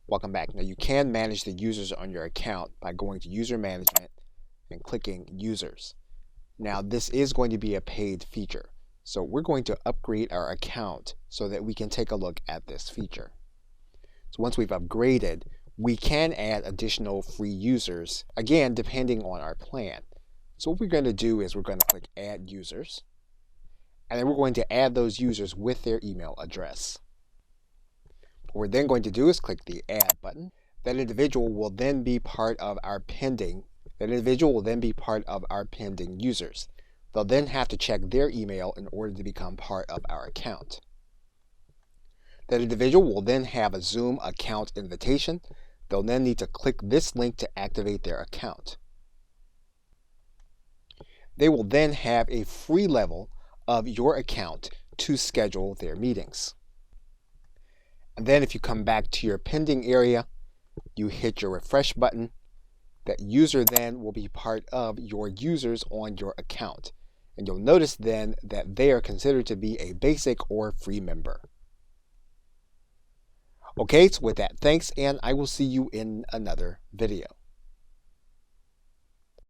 Welcome back. Now you can manage the users on your account by going to User Management and clicking Users. Now this is going to be a paid feature, so we're going to upgrade our account so that we can take a look at this feature. So once we've upgraded, we can add additional free users, again depending on our plan. So what we're going to do is we're going to click Add Users, and then we're going to add those users with their email address. What we're then going to do is click the Add button. That individual will then be part of our pending users. They'll then have to check their email in order to become part of our account. That individual will then have a Zoom account invitation. They'll then need to click this link to activate their account. They will then have a free level of your account to schedule their meetings. And then if you come back to your pending area, you hit your refresh button. That user then will be part of your users on your account. And you'll notice then that they are considered to be a basic or free member. Okay, so with that, thanks, and I will see you in another video.